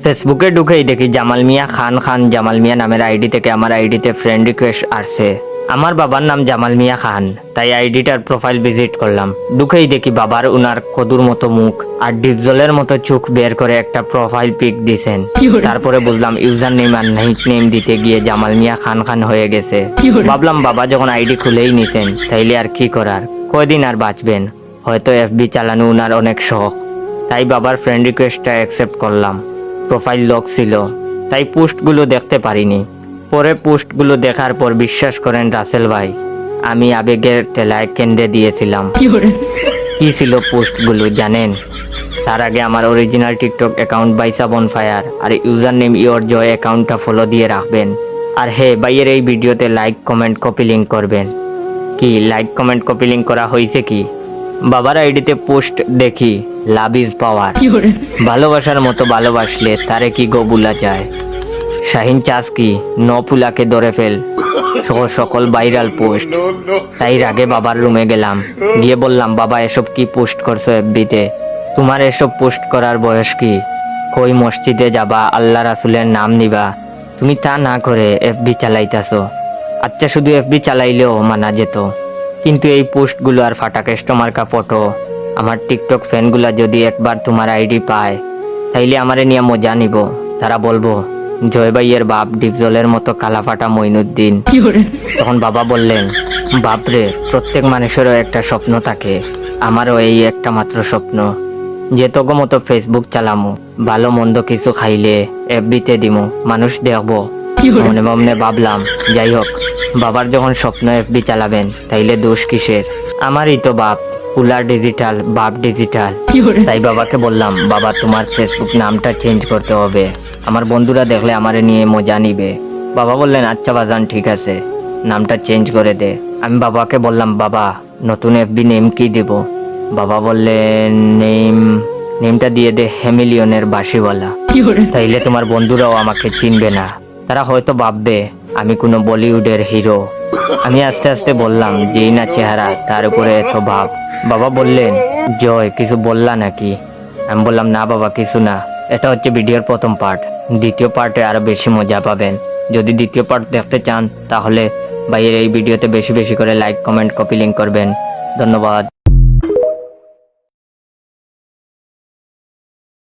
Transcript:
ফেসবুকে ঢুকেই দেখি জামাল মিয়া খান জামাল মিয়া নামের আইডি থেকে আমার আইডিতে ফ্রেন্ড রিকোয়েস্ট আসছে। আমার বাবার নাম জামাল মিয়া খান, তাই আইডিটার প্রোফাইল ভিজিট করলাম। ঢুকেই দেখি বাবার উনার কদুর মতো মুখ আর ডিপজলের মতো চোখ বের করে একটা প্রোফাইল পিক দিছেন। তারপরে বুঝলাম ইউজার নেম আর নিক নেম দিতে গিয়ে জামাল মিয়া খান হয়ে গেছে। ভাবলাম বাবা যখন আইডি খুলেই নিছেন তাইলে আর কি করার, কয়দিন আর বাঁচবেন, হয়তো এফবি চালানো উনার অনেক শখ। তাই বাবার ফ্রেন্ড রিকোয়েস্টটা অ্যাকসেপ্ট করলাম। প্রোফাইল লক ছিল, তাই পোস্টগুলো দেখতে পারিনি। পরে পোস্টগুলো দেখার পর বিশ্বাস করেন রাসেল ভাই, আমি আবেগের ঠেলায় কেন্দ্রে দিয়েছিলাম। কি ছিল পোস্টগুলো জানেন? তার আগে আমার অরিজিনাল টিকটক অ্যাকাউন্ট বাইসা বনফায়ার আর ইউজার নেম ইওর জয় অ্যাকাউন্টটা ফলো দিয়ে রাখবেন। আর হ্যাঁ, ভাইয়ের এই ভিডিওতে লাইক কমেন্ট কপি লিঙ্ক করবেন। কি লাইক কমেন্ট কপি লিঙ্ক করা হয়েছে কি? বাবার আইডিতে পোস্ট দেখি লাভ ইজ পাওয়ার, ভালোবাসার মতো ভালোবাসলে তারে কি গো ভুলা যায়, শাহিন চাস কি ন ফুলাকে ধরে ফেল সহ সকল ভাইরাল পোস্ট। তাই রাগে বাবার রুমে গেলাম, গিয়ে বললাম বাবা এসব কি পোস্ট করছো এফবিতে? তোমার এসব পোস্ট করার বয়স কি? কই মসজিদে যাবা, আল্লাহ রাসুলের নাম নিবা, তুমি তা না করে এফবি চালাইতাছো। আচ্ছা শুধু এফবি চালাইলেও মানা যেত, কিন্তু এই পোস্টগুলো আর ফাটা কাস্টমার্কা ফটো, আমার টিকটক ফ্যানগুলা যদি একবার তোমার আইডি পায় তাইলে আমারে নিয়ে মজা নিব। তারা বলবো জয় ভাইয়ের বাপ ডিপজলের মতো কালাফাটা মইনুদ্দিন। তখন বাবা বললেন, বাপরে, প্রত্যেক মানুষেরও একটা স্বপ্ন থাকে, আমারও এই একটা মাত্র স্বপ্ন যে তোগো মতো ফেসবুক চালামু, ভালো মন্দ কিছু খাইলে এফবিতে দিমু, মানুষ দেখবো। মনে মনে ভাবলাম যাই হোক, বাবার যখন স্বপ্ন এফবি চালাবেন তাইলে দোষ কিসের? আমারই তো বাপ, পুলার ডিজিটাল বাপ ডিজিটাল। তাই বাবাকে বললাম, বাবা তোমার ফেসবুক নামটা চেঞ্জ করতে হবে, আমার বন্ধুরা দেখলে আমারে নিয়ে মজা নিবে। বাবা বললেন আচ্ছা বাজান ঠিক আছে, নামটা চেঞ্জ করে দে। আমি বাবাকে বললাম বাবা নতুন এফবি নেম কি দেব? বাবা বললেন নেমটা দিয়ে দে হেমিলিয়নের বাঁশিওয়ালা, তাইলে তোমার বন্ধুরাও আমাকে চিনবে না, তারা হয়তো ভাববে আমি কোনো বলিউডের হিরো। আমি আস্তে আস্তে বললাম যেই না চেহারা তার উপরে এত ভাব। বাবা বললেন জয় কিছু বললা নাকি? আমি বললাম না বাবা কিছু না, এটা হচ্ছে ভিডিওর প্রথম পার্ট, দ্বিতীয় পার্টে আরো বেশি মজা পাবেন। যদি দ্বিতীয় পার্ট দেখতে চান তাহলে ভাইয়ের এই ভিডিওতে বেশি বেশি করে লাইক কমেন্ট কপি লিঙ্ক করবেন। ধন্যবাদ।